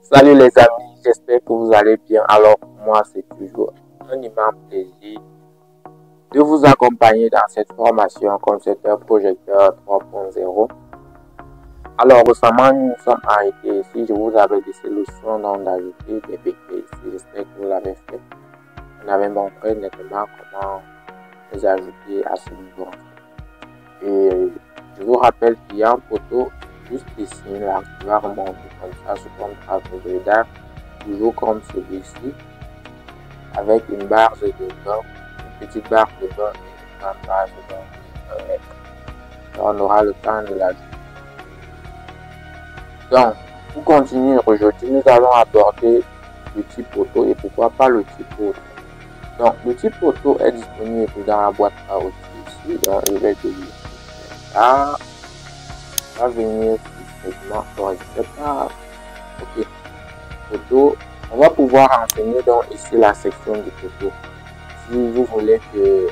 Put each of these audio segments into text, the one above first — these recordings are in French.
Salut les amis, j'espère que vous allez bien. Alors, moi, c'est toujours un immense plaisir de vous accompagner dans cette formation concepteur projecteur 3.0. Alors, récemment, nous sommes arrêtés ici. Je vous avais laissé le soin d'ajouter des PK ici. J'espère que vous l'avez fait. On avait montré nettement comment les ajouter à ce niveau. Et je vous rappelle qu'il y a un poteau juste ici, là, qui va remonter comme ça sous forme de DAF, toujours comme celui-ci, avec une barre de dedans, une petite barre de dedans et une grande barre de dedans. On aura le temps de l'ajouter. Donc, pour continuer aujourd'hui, nous allons aborder le type poteau et pourquoi pas le type poteau. Donc, le type poteau est disponible dans la boîte à outils ici. Donc, je vais délier ça. On va venir sur le segment. Donc, je sais pas. Ok. Poteau. On va pouvoir renseigner donc ici la section du poteau. Si vous voulez que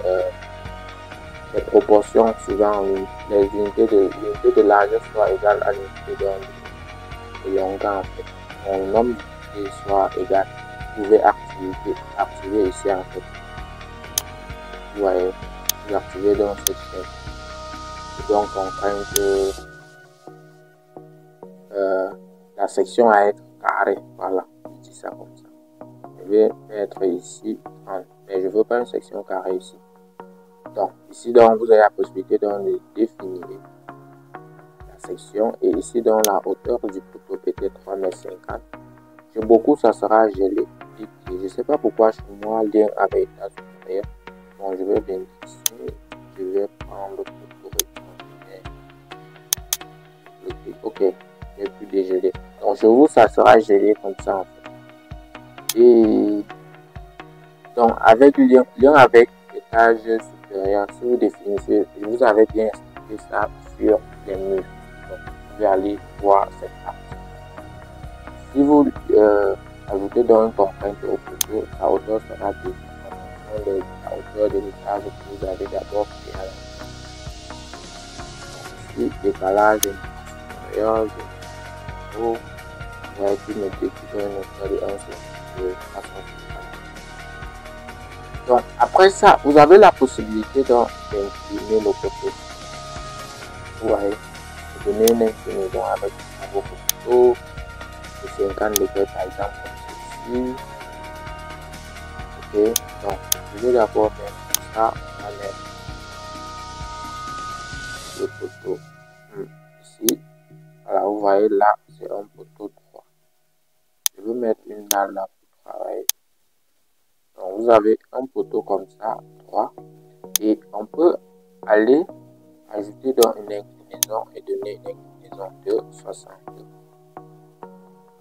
les proportions suivant les unités de largeur soient égales à l'unité de longueur en fait. Le nombre d'unités soit égal. Vous pouvez activer ici en fait. Vous voyez, vous activez donc cette chaîne. Et donc on craint que la section à être carrée. Voilà, je dis ça comme ça. Je vais mettre ici 30, mais je veux pas une section carrée ici. Donc ici donc vous avez la possibilité donc de définir la section et ici dans la hauteur du poteau peut-être 3,50 m. Chez beaucoup ça sera gelé. Et je sais pas pourquoi chez moi lien avec étage supérieur. Bon, je vais venir ici, je vais prendre le poteau rectangulaire. Ok, je vais plus dégeler. Donc chez vous ça sera gelé comme ça en fait. Et donc avec lien avec étage supérieur, si vous définissez, je vous avais bien expliqué ça sur les murs. Donc vous pouvez aller voir cette partie. Si vous ajoutez donc une contrainte au poteau, la hauteur sera définie en la hauteur de l'étage que vous avez d'abord créé à la ici, décalage supérieur, vous voyez qu'il me décide une hauteur de 1 cm. Donc après ça, vous avez la possibilité d'incliner le poteau. Vous voyez, vous donnez une inclinaison avec vos poteaux de 50 degrés par exemple comme ceci. Ok, donc je vais d'abord mettre ça, on va mettre le poteau ici. Voilà, vous voyez là, c'est un poteau droit. Je vais mettre une dalle là pour travailler. Donc vous avez un poteau comme ça, droit. Et on peut aller ajouter dans une inclinaison et donner une inclinaison de 62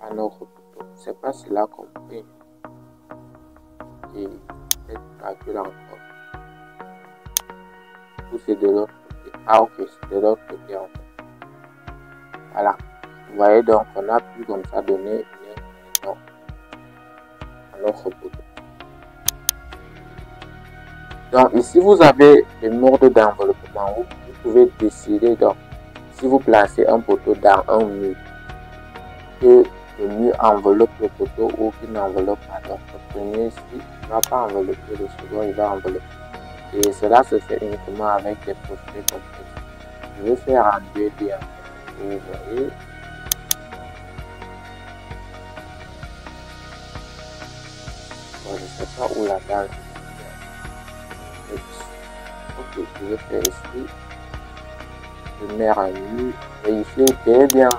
à notre poteau. C'est pas cela qu'on fait. Et peut-être calcul encore. Ou c'est de l'autre côté. Ah ok, c'est de l'autre côté en fait. Voilà. Vous voyez donc on a pu comme ça donner une inclinaison à notre poteau. Donc ici vous avez le mode d'enveloppement. Vous pouvez décider donc si vous placez un poteau dans un mur, que le mur enveloppe le poteau ou qu'il n'enveloppe pas. Donc le premier ici ne va pas envelopper, le second il va envelopper. Et cela se fait uniquement avec des procédés complexes. Je vais faire en 2D en fait. Vous voyez. Bon, je ne sais pas où la dalle. Ok, je vais faire ici. Je mets un mur. Vérifiez très bien.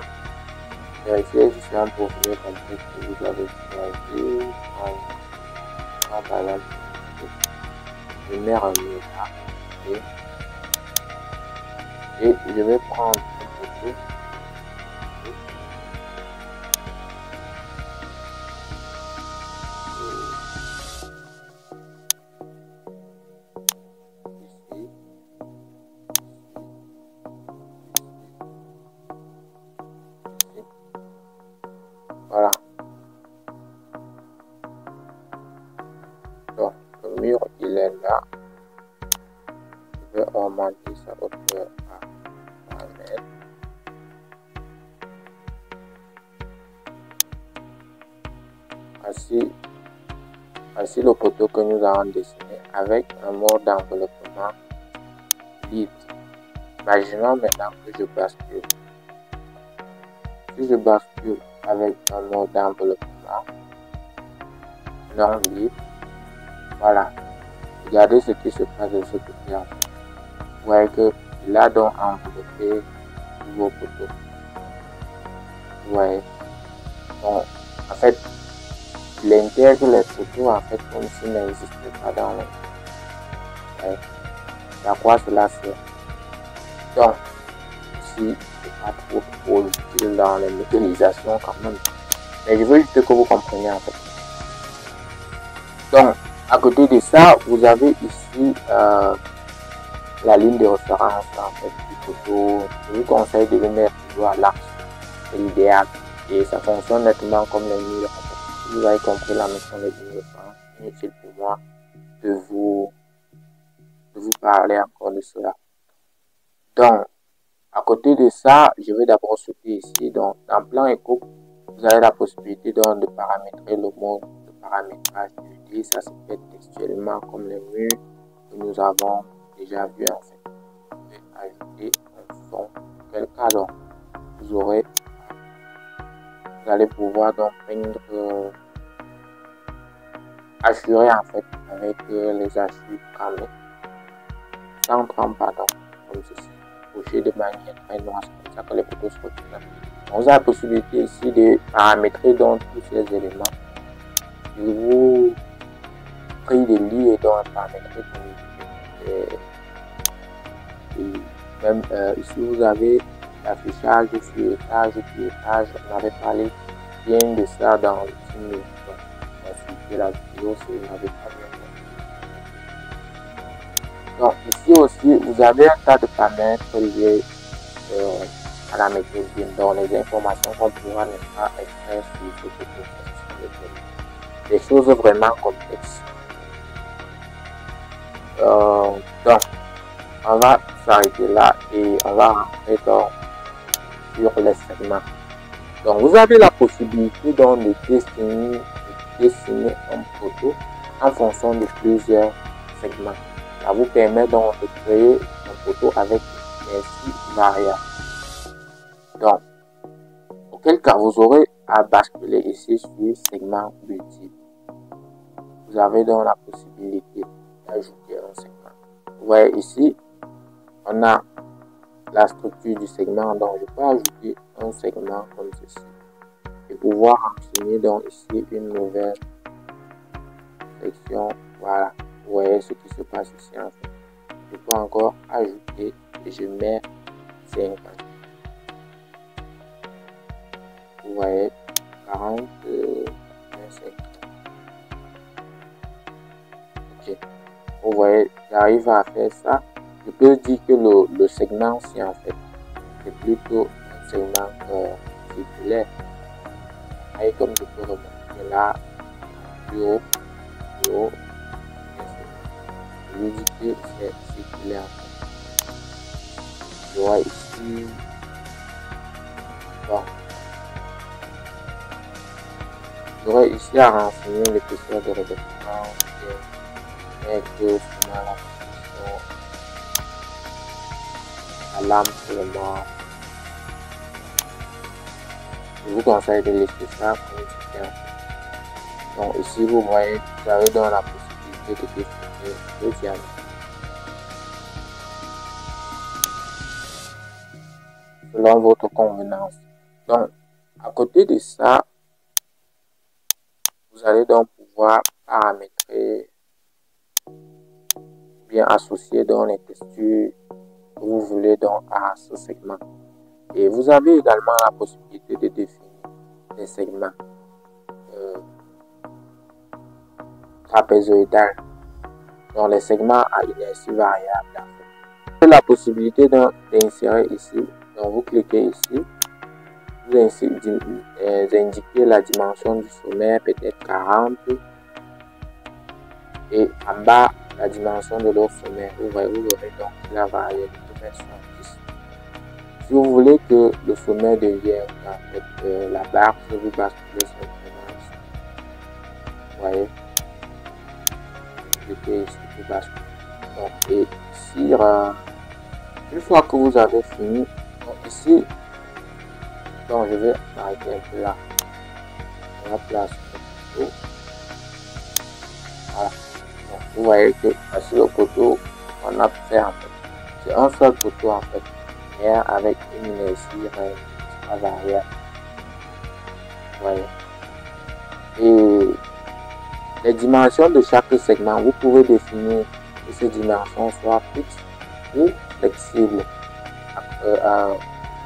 Vérifiez si c'est un procédé complexe que vous avez choisi. Par exemple, je mets un mur là. Et je vais prendre un poteau. Ici. Voilà. Donc, le mur, il est là. Je vais augmenter sa hauteur à 1 mètre. voici le poteau que nous avons dessiné avec un mode d'enveloppement lead. Imaginons maintenant que je bascule. Si je bascule avec un mode d'enveloppement non lead, voilà. Regardez ce qui se passe de ce côté. Vous voyez qu'il a donc enveloppé vos poteaux. Vous voyez. Donc, en fait, il intègre les poteaux en fait comme s'ils n'existaient pas dans le. Ouais. À quoi cela sert? Donc, si c'est pas trop utile dans les méthodisations quand même. Mais je veux juste que vous compreniez en fait. Donc, à côté de ça, vous avez ici la ligne de référence en fait du poteau. Je vous conseille de le mettre toujours à l'axe. C'est l'idéal. Et ça fonctionne nettement comme les murs. Vous avez compris la notion des lignes de référence. Inutile pour moi de vous parler encore de cela. Donc, à côté de ça, je vais d'abord sauter ici. Donc, dans plan éco, vous avez la possibilité donc de paramétrer le mode de paramétrage du D. Ça se fait textuellement comme les murs que nous avons déjà vu en fait. Vous pouvez ajouter un son. Quel cas donc vous allez pouvoir donc prendre assurer en fait avec les archives cramées sans trempe pardon comme ceci. Coucher de manière très noire, c'est comme ça que les photos se retrouvent. On a la possibilité ici de paramétrer donc tous ces éléments. Si vous prenez des lits et donc paramétrer et même ici vous avez l'affichage, filetage, pilotage. On avait parlé bien de ça dans le film. Consultez la vidéo si vous n'avez pas bien compris. Donc ici aussi vous avez un tas de paramètres liés à la méthode BIM, dans les informations qu'on pourra ne pas extraire sur ce photo. Des choses vraiment complexes. Donc, on va s'arrêter là et on va rentrer sur les segments. Donc, vous avez la possibilité donc, de dessiner un photo en fonction de plusieurs segments. Ça vous permet donc de créer un photo avec des variables. Donc, auquel cas vous aurez à basculer ici sur segment multiple. Vous avez donc la possibilité d'ajouter un segment. Vous voyez ici, on a la structure du segment, donc je peux ajouter un segment comme ceci et pouvoir enchaîner donc ici une nouvelle section. Voilà, vous voyez ce qui se passe ici en fait. Je peux encore ajouter et je mets 50. Vous voyez 40, 25. Ok. Vous voyez, j'arrive à faire ça. Je peux dire que le segment ci en fait c'est plutôt un segment circulaire. Et comme je peux remonter là, plus haut, je lui dis que c'est circulaire. Je vois ici. Bon. J'aurais ici à renseigner l'épaisseur de revêtement et que finalement la position, la lame seulement. Je vous conseille de laisser ça comme c'est. Donc ici vous voyez, vous avez donc la possibilité de définir le diamètre. Selon votre convenance. Donc à côté de ça, vous allez donc pouvoir paramétrer, bien associer donc les textures que vous voulez donc à ce segment. Et vous avez également la possibilité de définir des segments trapézoïdales, dans les segments à inertie variable. Vous avez la possibilité d'insérer ici, donc vous cliquez ici, vous indiquez la dimension du sommet, peut-être 40, et en bas la dimension de l'autre sommet. Vous voyez, vous aurez donc la variabilité 70. Si vous voulez que le sommet devienne en fait la barre que vous basculez simplement ici. Vous voyez, cliquez ici pour basculer. Donc, et ici, une fois que vous avez fini, donc ici, donc je vais m'arrêter un peu là. On va placer le poteau. Voilà. Donc, vous voyez que sur le poteau, on a fait en fait, c'est un seul poteau en fait, mais avec une inertie variable. Vous voyez. Et les dimensions de chaque segment, vous pouvez définir que ces dimensions soient fixes ou flexibles.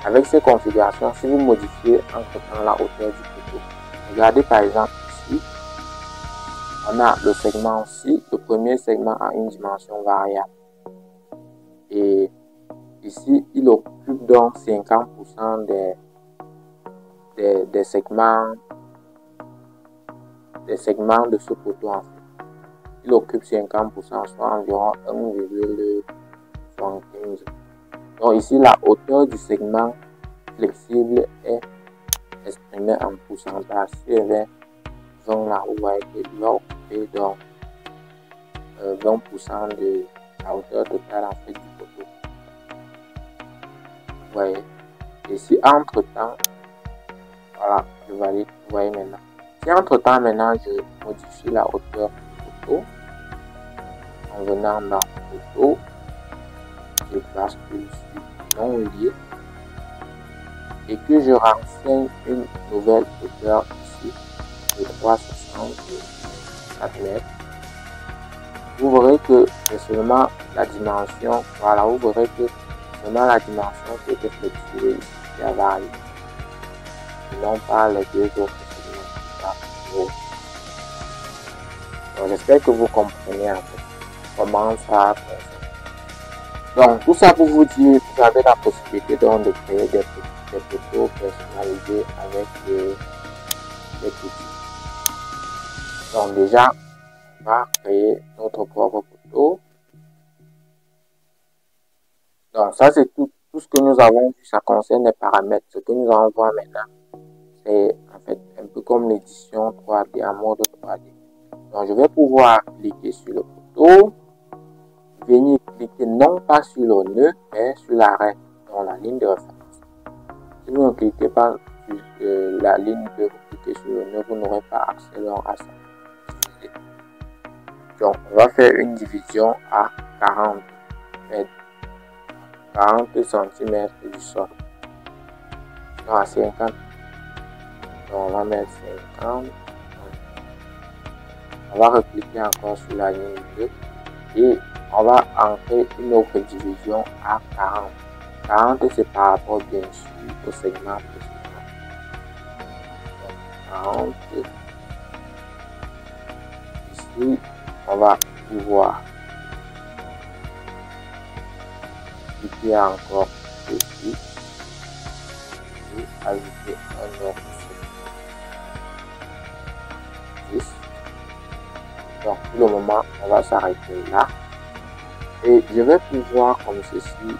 Avec ces configurations, si vous modifiez entre-temps la hauteur du poteau, regardez par exemple ici, on a le segment ci, le premier segment a une dimension variable. Et ici, il occupe donc 50% des segments de ce poteau en fait. Il occupe 50%, soit environ 1,75. Donc ici, la hauteur du segment flexible est exprimée en pourcentage. Si elle est 20 là, vous voyez qu'il va occuper donc 20% de la hauteur totale en fait du poteau. Vous voyez. Et si entre temps, voilà, je valide, vous voyez maintenant. Si entre temps maintenant je modifie la hauteur du poteau en venant dans le poteau, je bascule sur non lié et que je renseigne une nouvelle hauteur ici de 364 mètres, vous verrez que c'est seulement la dimension, voilà, vous verrez que seulement la dimension qui était flexible ici qui a varié, et non pas les deux autres segments. Donc j'espère que vous comprenez en fait comment ça fonctionne. Donc tout ça pour vous dire, vous avez la possibilité donc de créer des poteaux personnalisés avec des outils. Donc déjà, on va créer notre propre poteau. Donc ça c'est tout ce que nous avons vu, ça concerne les paramètres. Ce que nous allons voir maintenant, c'est en fait un peu comme l'édition 3D, en mode 3D. Donc je vais pouvoir cliquer sur le poteau, venir cliquer non pas sur le nœud, mais sur l'arrêt, dans la ligne de référence. Si vous ne cliquez pas sur la ligne que vous cliquez sur le nœud, vous n'aurez pas accès à ça. Donc on va faire une division à 40 cm du sol. Non, à 50. Donc on va mettre 50. On va recliquer encore sur la ligne 2 et on va entrer une autre division à 40. 40 c'est par rapport bien sûr au segment précédent. 40. Ici, on va pouvoir cliquer encore ici et ajouter un autre segment. 10. Donc pour le moment, on va s'arrêter là. Et je vais pouvoir comme ceci,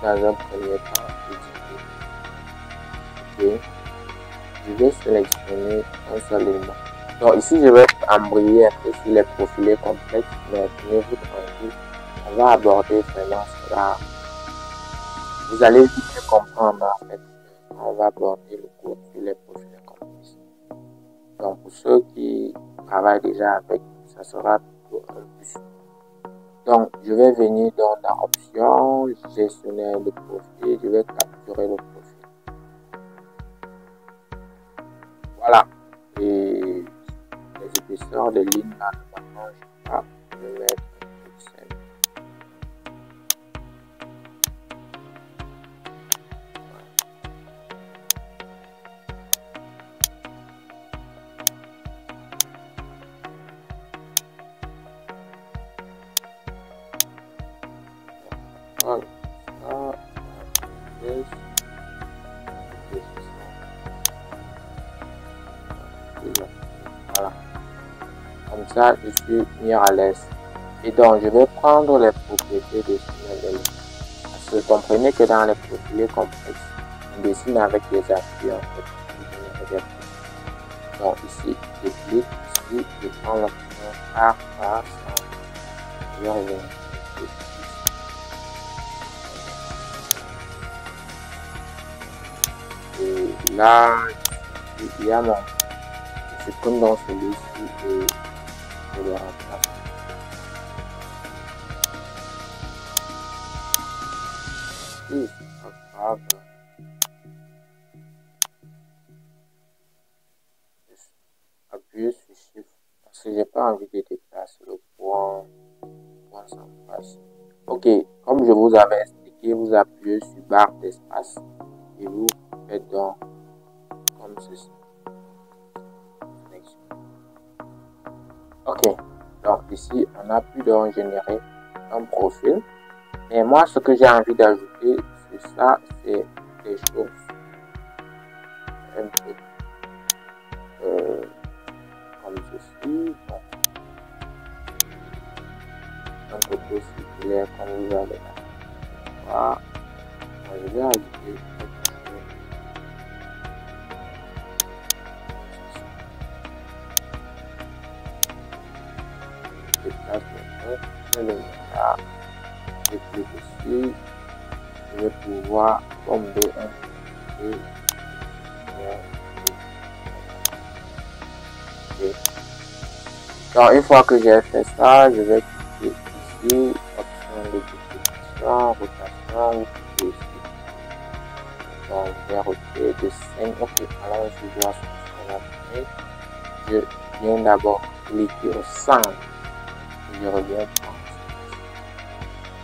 dans un premier temps, éditer. Ok. Je vais sélectionner un seul élément. Donc ici, je vais embrayer un peu sur les profilés complexes, mais tenez-vous tranquille. On va aborder vraiment cela. Vous allez vite comprendre en fait. On va aborder le cours sur les profilés complexes. Donc pour ceux qui travaillent déjà avec, ça sera plutôt un plus. Donc je vais venir dans option, gestionnaire de profil, je vais capturer le profil. Voilà. Et les épaisseurs de lignes là, maintenant je vais mettre un peu simple. Voilà. Comme ça, je suis mis à l'aise. Et donc, je vais prendre les propriétés de ce modèle. Parce que comprenez que dans les propriétés complexes, on dessine avec des appuis en fait. Donc ici, je clique, ici, je prends l'option carte par centre. Je vais revenir. Et là, il y a mon. Je comme dans celui-ci et je le remplace. Oui, c'est pas grave. Juste appuyer sur Shift parce que j'ai pas envie de déplacer le point sans place. Ok, comme je vous avais expliqué, vous appuyez sur barre d'espace et vous faites donc comme ceci. Ok, donc ici on a pu donc générer un profil. Mais moi, ce que j'ai envie d'ajouter sur ça, c'est des choses un peu comme ceci. Donc, un peu circulaire comme vous allez voir. Je vais ajouter quelque chose. Je place le le là. Je clique ici. Je vais pouvoir tomber un peu. Donc, une fois que j'ai fait ça, je vais cliquer ici, option de duplication, rotation, ou cliquer ici. Donc, je vais retirer de 5. Ok, alors je vois ce qu'on a fait. Je viens d'abord cliquer au centre et je reviens pour.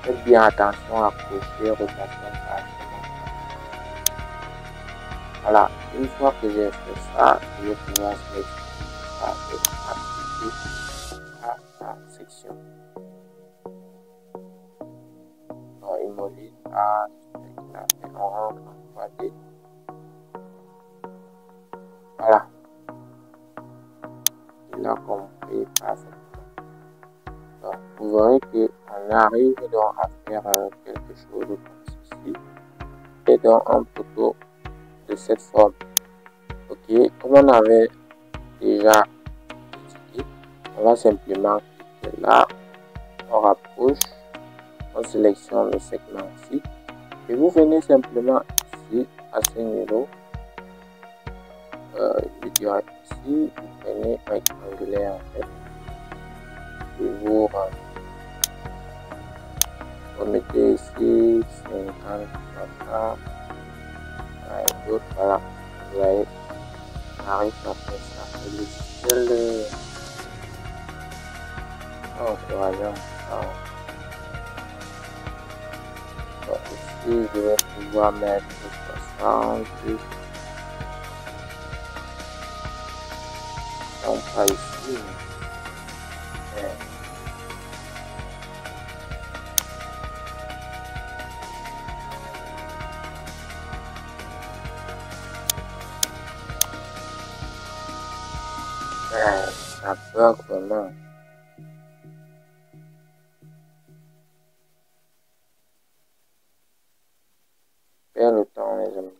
Faites bien attention à cocher rotation par. Voilà, une fois que j'ai fait ça, je vais pouvoir sélectionner ça et appliquer à la section. Donc, immobilise à là et on rentre en 3D. Voilà. Il a compris parfaitement. Donc, vous verrez qu'on arrive donc à faire quelque chose comme ceci. Et donc un poteau de cette forme. Ok, comme on avait déjà dit, on va simplement cliquer là, on rapproche, on sélectionne le segment ici et vous venez simplement ici à ce niveau, je dirais ici, vous prenez un rectangulaire en fait, vous remettez ici 50 et d'autres, voilà, vous voyez, on arrive à faire ça. Le logiciel, encourageant. Donc ici, je vais pouvoir mettre 60. Donc pas ici. Ça bug vraiment. Perds le temps, les amis.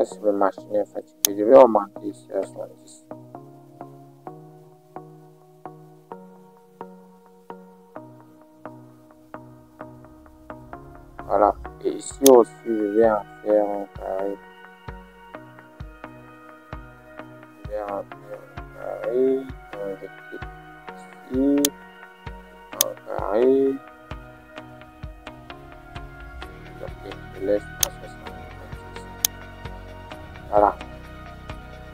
Si ma machine est fatiguée, je vais augmenter ici à 70. Voilà. Et ici aussi, je vais en faire un carré. Je vais en faire un carré. Donc, je clique ici. Un carré. Ok, je laisse à 70. Voilà.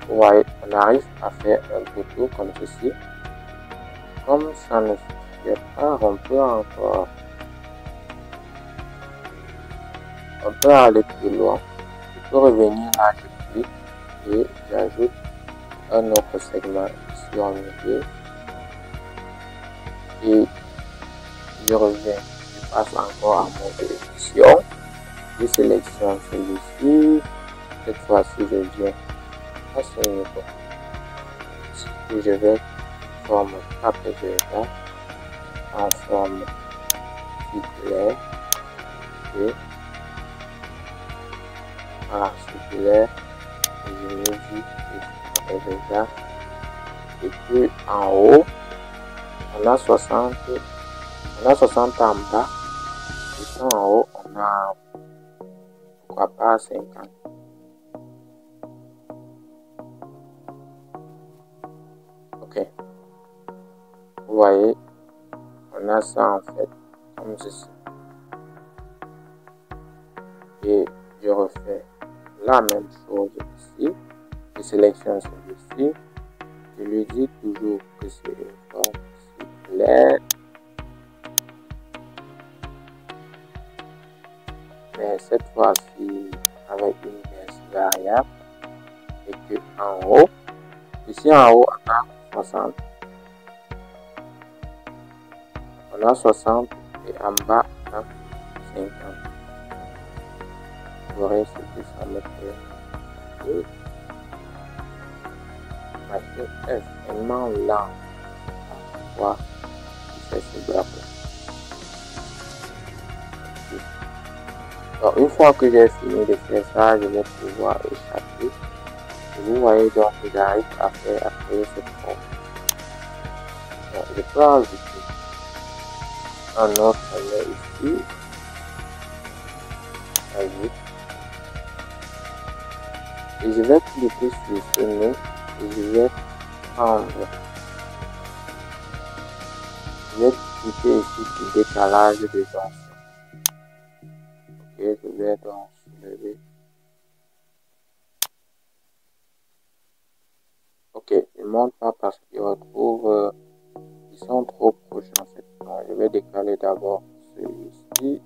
Vous voyez, on arrive à faire un poteau comme ceci. Comme ça ne suffit pas, on peut encore. On peut aller plus loin. Je peux revenir là, je clique et j'ajoute un autre segment ici en milieu. Et je reviens. Je passe encore à mon édition. Je sélectionne celui-ci. Cette fois-ci, je viens à ce niveau. Et je vais forme trapezoïdale en forme circulaire et voilà, circulaire et je me dis que c'est déjà et puis en haut on a 60 en bas et puis en haut on a pourquoi pas 50. Ok, vous voyez, on a ça en fait comme ceci et je refais la même chose ici. Je sélectionne celui-ci, je lui dis toujours que c'est une forme circulaire, mais cette fois-ci avec une inverse variable et que en haut, ici en haut on a 60. On a 60 et en bas on a 50. Vous verrez ce que ça me fait. Et machine est vraiment lent à voir si c'est bloqué. Donc une fois que j'ai fini de faire ça, je vais pouvoir échapper. Et vous voyez donc que j'arrive à créer cette forme. Donc je peux ajouter un autre nœud ici. Ajoute. Et je vais cliquer sur ce nœud et je vais prendre. Je vais cliquer ici sur décalage de jonction. Ok, je vais donc soulever. Ok, il ne monte pas parce qu'il retrouve, ils sont trop proches en fait. Donc, je vais décaler d'abord celui-ci.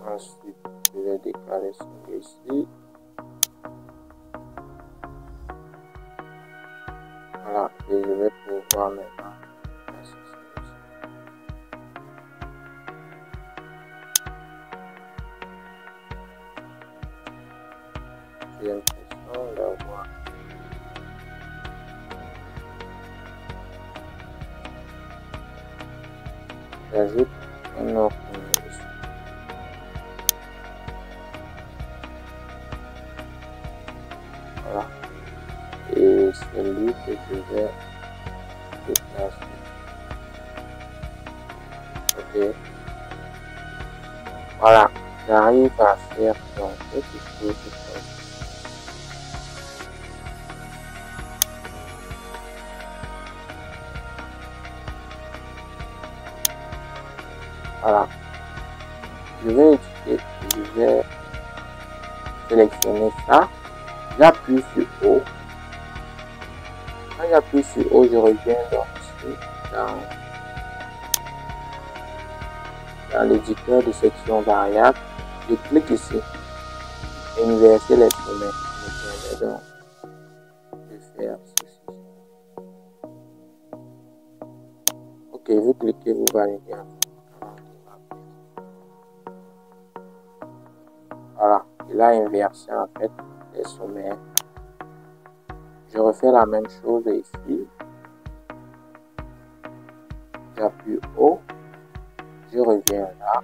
Ensuite, je vais décaler celui-ci. Voilà, et je vais pouvoir maintenant passer celui-ci. J'ai l'impression d'avoir j'ajoute un autre nœud ici. Voilà. Et c'est lui que je vais déplacer. Ok. Voilà. J'arrive à faire donc quelque chose de comme ça. Voilà. Je vais éditer, je vais sélectionner ça. J'appuie sur O. Quand j'appuie sur O, je reviens donc ici dans l'éditeur de section variable. Je clique ici. Inverser les sommets. Ça me permet donc de faire ceci. Ok, vous cliquez, vous validez. Voilà, il a inversé en fait les sommets. Je refais la même chose ici. J'appuie O. Je reviens là.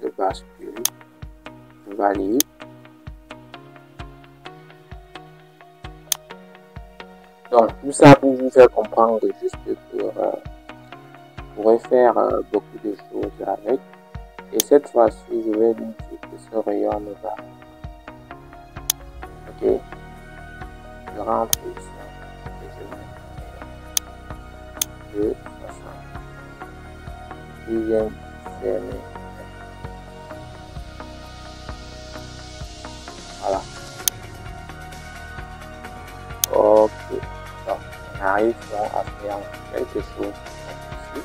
Je bascule. Je valide. Donc, tout ça pour vous faire comprendre juste que vous pourrez faire beaucoup de choses avec. Et cette fois-ci, je vais lui dire que ce rayon me va. Ok. Je rentre ici et je mets 2, 60. Je viens fermer. Voilà. Ok. Donc, on arrive donc à faire quelque chose comme ici.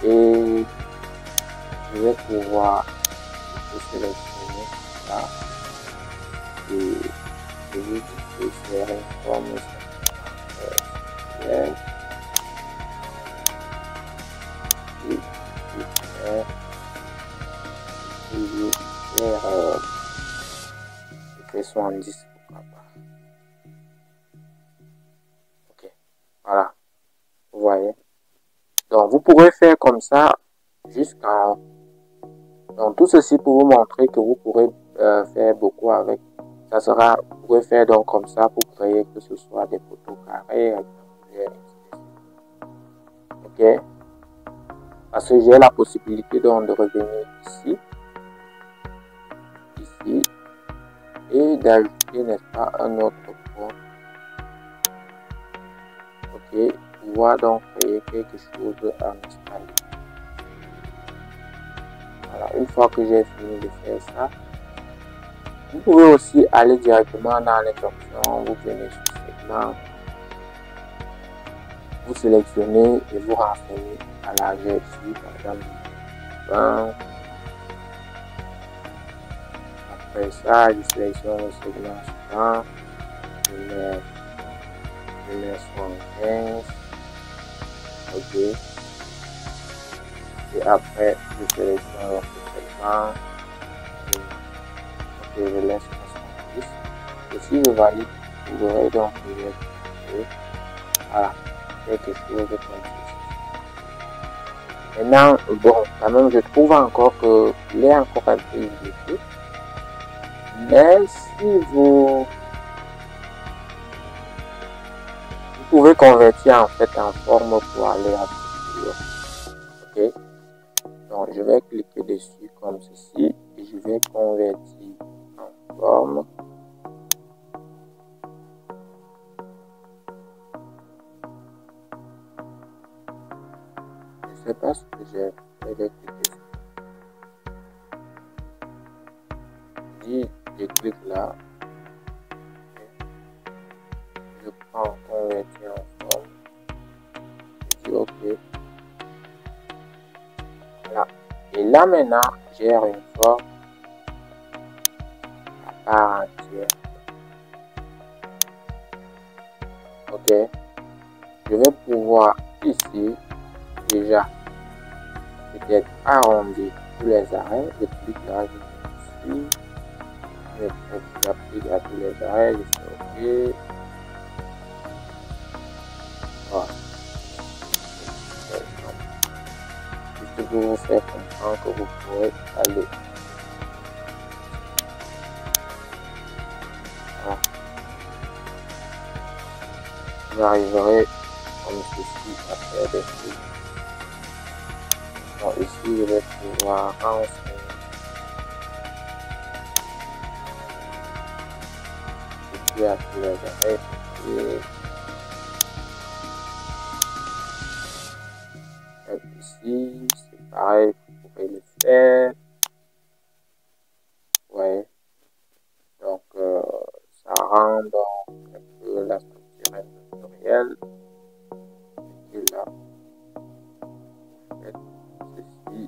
Et je vais pouvoir sélectionner ça. Et je vais faire une forme circulaire. Et je vais faire 70, pourquoi pas. Ok, voilà, vous voyez. Donc, vous pourrez faire comme ça jusqu'en Donc tout ceci pour vous montrer que vous pourrez faire beaucoup avec. Ça sera, vous pouvez faire donc comme ça pour créer que ce soit des photos carrées, rectangulaires, etc. Ok, parce que j'ai la possibilité donc de revenir ici et d'ajouter, n'est-ce pas, un autre point. Ok, pouvoir donc créer quelque chose en installer. Voilà, une fois que j'ai fini de faire ça, vous pouvez aussi aller directement dans les options, vous venez sur segment, vous sélectionnez et vous renseignez à l'arrière ici, par exemple, 20. Après ça, je sélectionne le segment suivant, je mets 75, ok, et après, je sélectionne l'autre segment, ok, je laisse 70, et si je valide, vous verrez donc que j'ai créé, voilà, quelque chose comme ceci. Maintenant, bon, quand même, je trouve encore qu'il est encore un peu illimité. Mais si vous pouvez convertir en fait en forme pour aller à ce. Ok. Donc, je vais cliquer dessus comme ceci et je vais convertir en forme. Je ne sais pas ce que j'ai fait. Je vais cliquer sur. Je clique là. Je prends convertir en forme. Je dis OK. Voilà. Et là maintenant, j'ai une forme à part entière. Ok. Je vais pouvoir ici déjà peut-être arrondir tous les arrêts. Je clique là, je vais ici. J'applique à tous les arrêts, je fais OK. Voilà. Juste pour vous faire comprendre que vous pourrez aller. Voilà. Vous arriverez comme ceci à faire des trucs. Donc ici, je vais pouvoir renseigner. Ici à tous les arrêts. Et ici, c'est pareil, vous pouvez le faire. Ouais. Donc, ça rend donc un peu la structure vectorielle. Et là, vous faites ceci.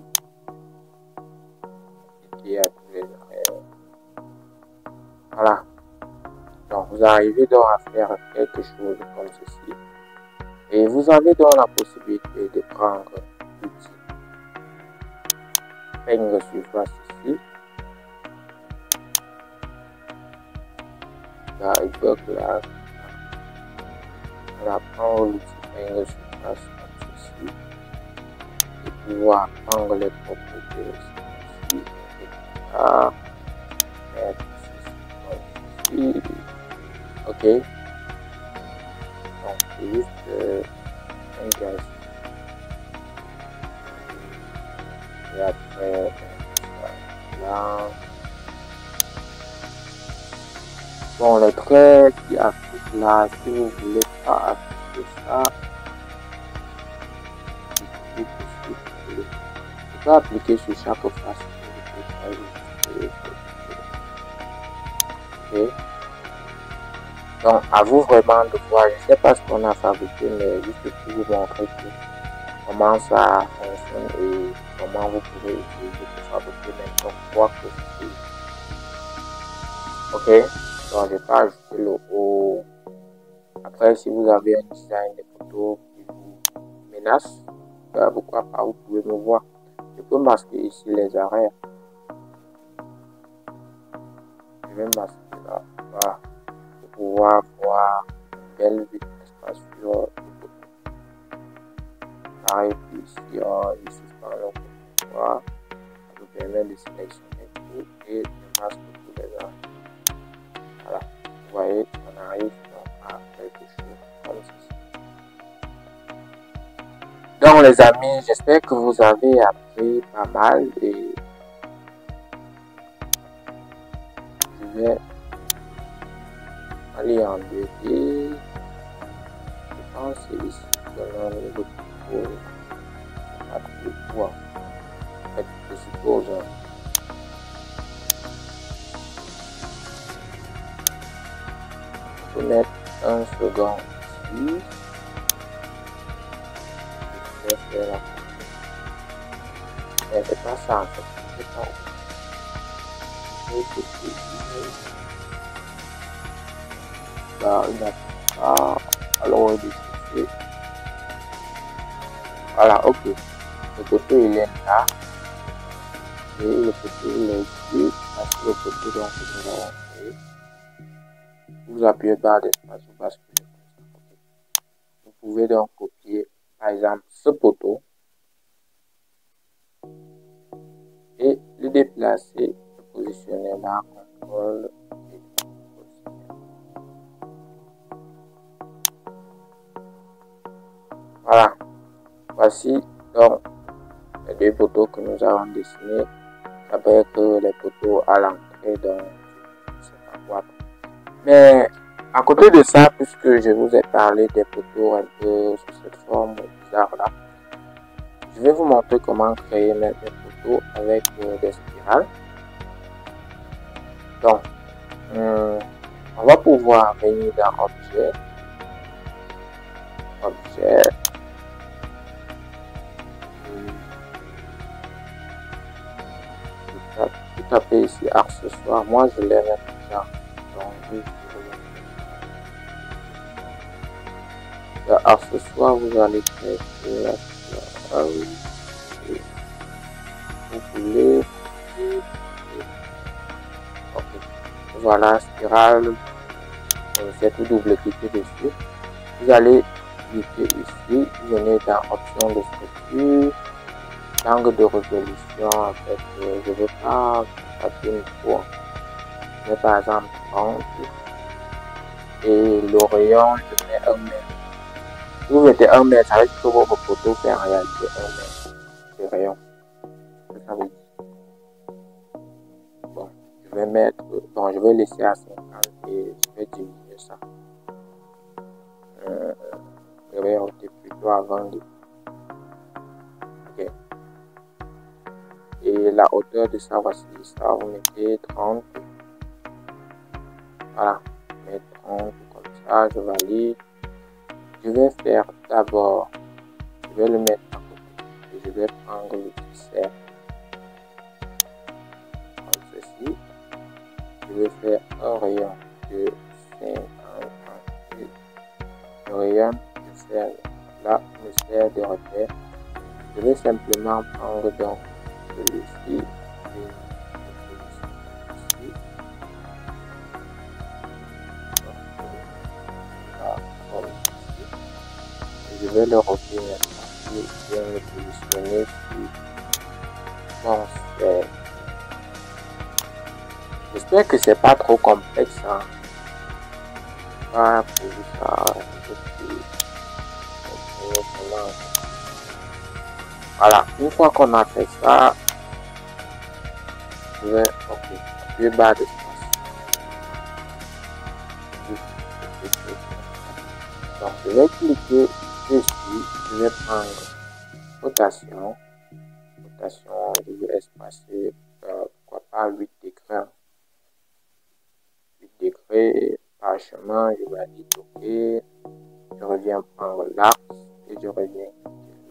Cliquez à tous les arrêts. Voilà. Donc, vous arrivez donc à faire quelque chose comme ceci. Et vous avez donc la possibilité de prendre l'outil peigne surface ici. Là, il faut que là, on va prendre l'outil peigne surface comme ceci. Et pouvoir prendre les propriétés ici. Et là, mettre ceci. Ok. Donc, c'est juste un gaz. Et après, là. Bon, les traits qui affichent là, si vous voulez pas afficher ça, vous pouvez appliquer sur chaque face. Ok. Donc, à vous vraiment de voir, je ne sais pas ce qu'on a fabriqué, mais juste pour vous montrer comment ça fonctionne et comment vous pouvez utiliser pour fabriquer n'importe quoi que vous voulez. Ok. Donc, je vais pas ajouter le haut. Après, si vous avez un design de photo qui vous menace, pourquoi pas, vous pouvez me voir. Je peux masquer ici les arrêts. Je vais masquer là, voilà, pour pouvoir voir une belle vue d'espace sur les photos. Pareil, ici, je suspends le pouvoir. Ça vous permet de sélectionner tout et de masquer tous les angles. Voilà, vous voyez, on arrive donc à quelque chose comme ceci. Donc les amis, j'espère que vous avez appris pas mal et je vais aller en 2D. Je pense que c'est ici que l'on retrouve le poids. En fait, je suppose. Je peux mettre un second ici. Je vais faire la photo. Mais c'est pas ça en fait. C'est pas ça. Alors, voilà, ok. Le côté il est là. Et le côté il est ici. Parce que le côté donc nous avons créé. Vous appuyez barre d'espace, vous basculez comme ça. Okay. Vous pouvez donc copier par exemple ce poteau et le déplacer, le positionner là, contrôle et voilà. Voici donc les deux poteaux que nous avons dessinés avec les poteaux à l'entrée donc cette boîte. Mais à côté de ça, puisque je vous ai parlé des poteaux un peu sous cette forme bizarre là, je vais vous montrer comment créer mes poteaux avec des spirales. Donc, on va pouvoir venir dans Objet, tout taper ici accessoires. Moi, je les mets déjà. Donc, accessoires, vous allez créer vous voulez. Ok. Voilà, spirale. C'est tout double-cliquer dessus. Vous allez cliquer ici. Vous venez dans option de structure. Angle de résolution, en fait, je veux pas taper une fois. Je mets par exemple 30. Et le rayon, je mets 1 mètre. Si vous mettez 1 mètre, ça veut dire que votre photo fait en réalité 1 mètre. C'est rayon. C'est ça veut dire. Bon, je vais mettre, bon, je vais laisser à 50 et je vais diminuer ça. Je vais rester plutôt à 20. Ok. Et la hauteur de ça, voici ça, vous mettez 30. Voilà, je mets 30 comme ça, je valide. Je vais faire d'abord, je vais le mettre à côté et je vais prendre le petit cercle comme ceci. Je vais faire un rayon de 50 et le rayon de faire là me sert de repère. Je vais simplement prendre donc celui-ci et celui-ci. Je vais le retenir et bien le positionner sur mon cercle. J'espère que c'est pas trop complexe. Hein. Voilà pour ça. Voilà, une fois qu'on a fait ça, je vais appuyer barre d'espace. Donc je vais cliquer dessus, je vais prendre rotation, je vais espacer pourquoi pas 8 degrés. 8 degrés par chemin, je vais aller toquer, je reviens prendre l'axe et je reviens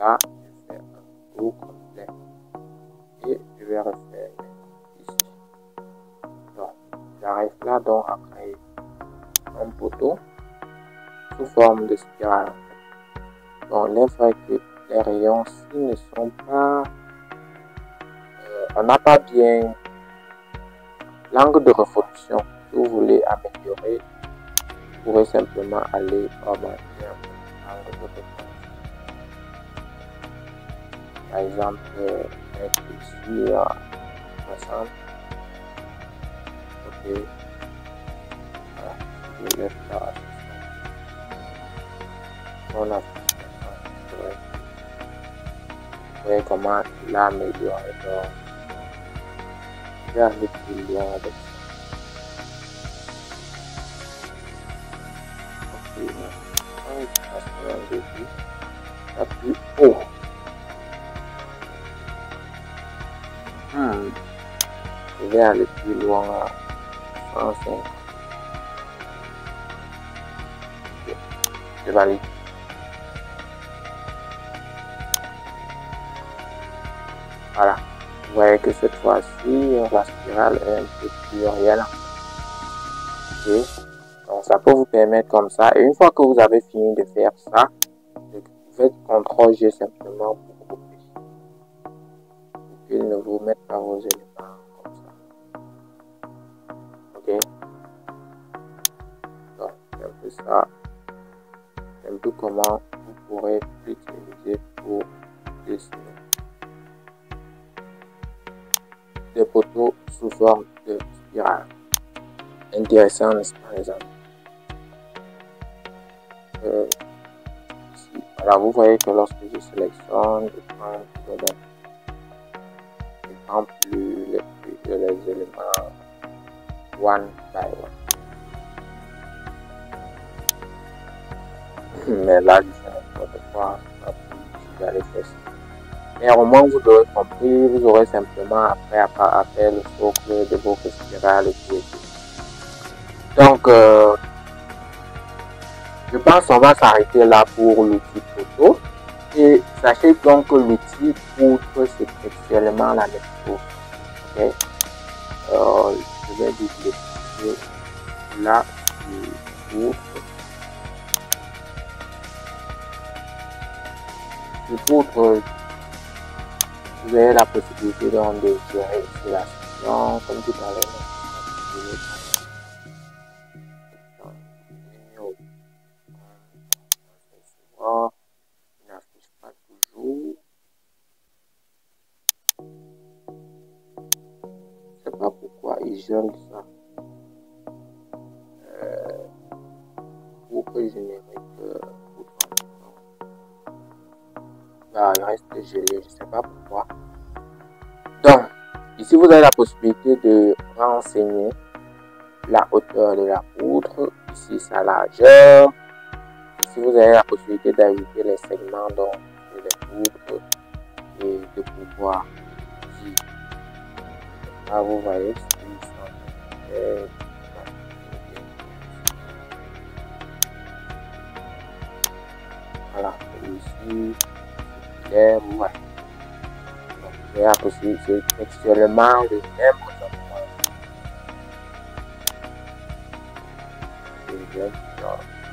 là, je fais un tour complet et je vais refaire ici. Donc j'arrive là donc à créer un poteau sous forme de spirale. Bon, il est vrai que les rayons-ci ne sont pas, on n'a pas bien l'angle de révolution. Si vous voulez améliorer, vous pourrez simplement aller augmenter l'angle de révolution. Par exemple, mettre ici 60. Ok. Voilà. Je laisse là à 60. On a fait 50. Vous voyez comment il a amélioré. Donc, je vais aller plus loin avec ça. Ok. Maintenant, je passe sur un début. La plus haut. Je vais aller plus loin à 150. Ok. Je valide. Voilà. Vous voyez que cette fois-ci, la spirale est un peu plus réelle. Ok. Donc, ça peut vous permettre comme ça. Et une fois que vous avez fini de faire ça, vous faites CTRL-G simplement pour couper. Pour qu'il ne vous mette pas vos éléments comme ça. Ok. Donc, c'est un peu ça. C'est un peu comment vous pourrez l'utiliser pour dessiner des poteaux sous forme de spirale. Intéressant, n'est-ce pas, les amis? Ici, voilà, vous voyez que lorsque je sélectionne, je prends plus les éléments one by one. Mais là, je fais n'importe quoi, c'est pas plus si j'allais faire ça. Mais au moins, vous aurez compris, vous aurez simplement après à faire le socle de votre spirale et tout. Donc, je pense qu'on va s'arrêter là pour l'outil photo. Et sachez donc que l'outil poutre, c'est actuellement la même chose. Okay? Je vais double-cliquer là sur poutre. Sur poutre, vous avez la possibilité donc de gérer ici la session comme tout à l'heure. Il n'affiche pas toujours. Je sais pas pourquoi il gèle ça. Poutre générique. Là, il reste gelé, je sais pas pourquoi. Donc, ici vous avez la possibilité de renseigner la hauteur de la poutre, ici sa largeur. Ici vous avez la possibilité d'ajouter les segments donc de la poutre et de pouvoir dire. Là vous voyez voilà, ici vous voyez. Donc, vous avez la possibilité textuellement de même.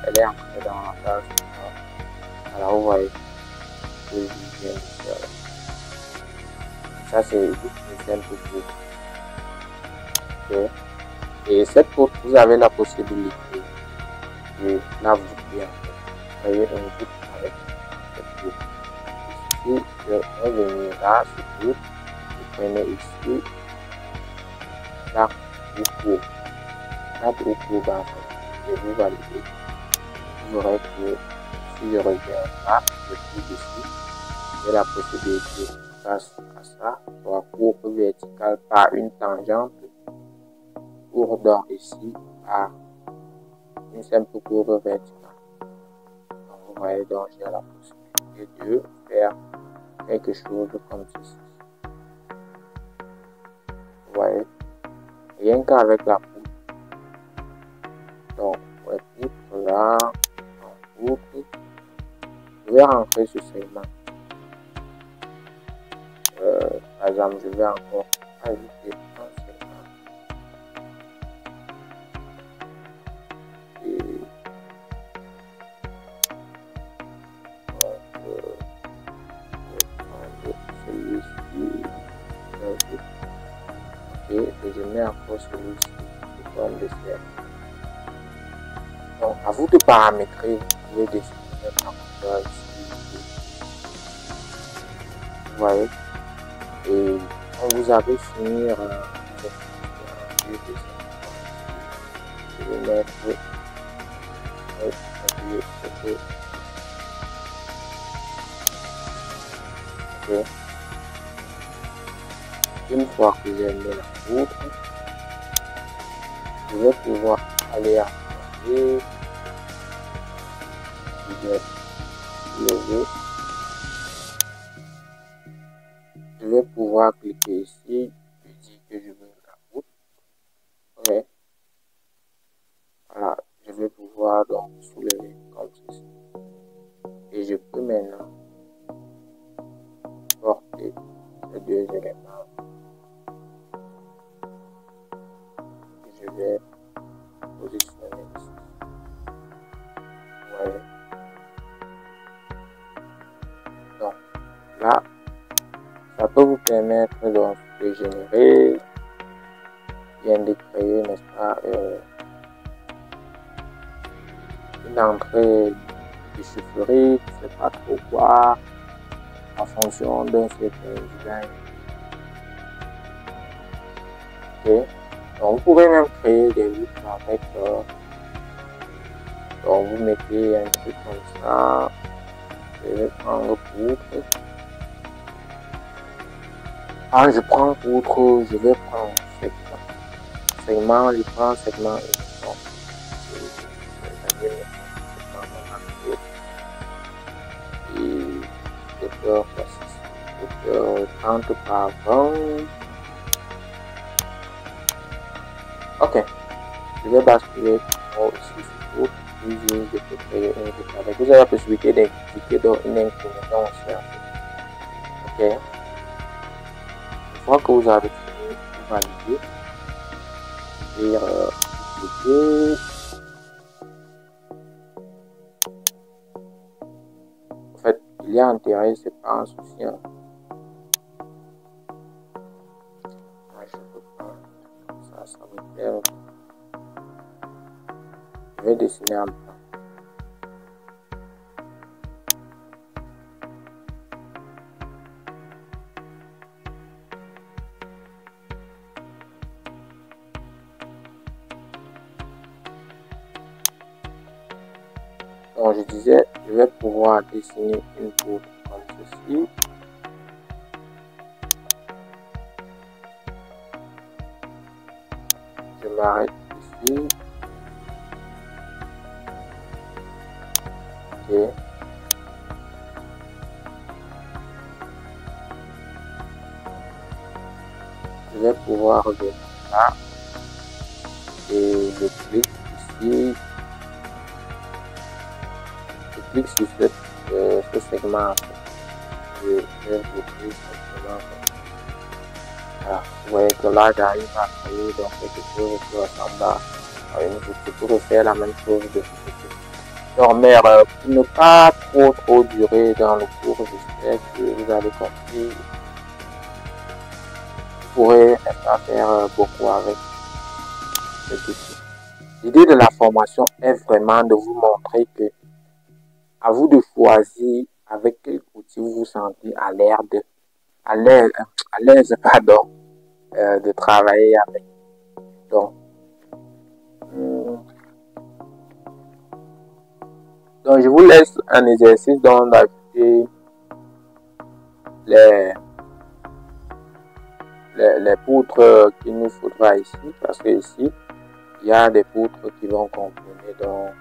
Elle est entrée dans la page. Alors vous voyez ce que je viens de faire. Ça c'est juste une simple poutre. Okay. Et cette poutre, vous avez la possibilité de la voûter en fait. Vous voyez une voûte avec cette poutre. Ici, je vais revenir là, cette poutre. Vous prenez ici la poutre. La poutre en fait. Et vous validez. Vous aurez que si je reviens là, je clique ici, j'ai la possibilité grâce à ça, soit courbe verticale par une tangente, courbe ici par une simple courbe verticale. Donc vous voyez donc j'ai la possibilité de faire quelque chose comme ceci. Vous voyez, rien qu'avec la poutre. Donc ouais, poutre là. Je vais rentrer ce segment. Par exemple, je vais encore ajouter un segment. Et donc, je vais prendre celui-ci. Ok, et je mets encore celui-ci sous forme de cercle. Donc, à vous de paramétrer, vous pouvez définir la hauteur ici. Vous voyez? Et Quand vous avez fini, je vais mettre appuyer photo. Ok. Une fois que j'ai mis la poutre, je vais pouvoir aller à regarder. Je vais lever. Je vais pouvoir cliquer ici. Je dis que je veux la poutre. Ok. Voilà. Je vais pouvoir donc soulever comme ceci. Et je peux maintenant porter les deux éléments. Et je vais positionner ici. Ouais. Donc là, ça peut vous permettre donc de générer, bien de créer, n'est-ce pas, une entrée de chiffrerie, je ne sais pas trop quoi, en fonction d'un certain design. Ok. Donc vous pouvez même créer des routes avec, donc vous mettez un truc comme ça. Je vais prendre poutre. Ah, je prends poutre, je vais prendre segment. Segment, je prends segment émission. Et hauteur, hauteur 30 par 20. Ok. Je vais basculer ici sur usine, je peux créer une route avec. Vous avez la possibilité d'expliquer dans une inclinaison aussi. Ok. Une fois que vous avez fini, vous validez. Et cliquez. En fait, il y a intérêt, c'est pas un souci. Hein. Moi, je peux pas. Ça me plaît. Je vais dessiner un plan. Donc, je disais, je vais pouvoir dessiner une poutre comme ceci. Je m'arrête ici. Ok. Je vais pouvoir revenir là. Et je clique ici. Je clique sur ce segment. Je vais ouvrir ce segment. Voilà. Vous voyez que là, j'arrive à créer donc quelque chose qui ressemble à une route. Je peux refaire la même chose de ce côté. Donc, mais pour ne pas trop durer dans le cours, j'espère que vous avez compris. Vous pourrez faire beaucoup avec cet outil. L'idée de la formation est vraiment de vous montrer que à vous de choisir avec quel outil vous vous sentez à l'aise, pardon, de travailler avec. Donc, je vous laisse un exercice dont d'ajouter les poutres qu'il nous faudra ici, parce que ici, il y a des poutres qui vont contenir donc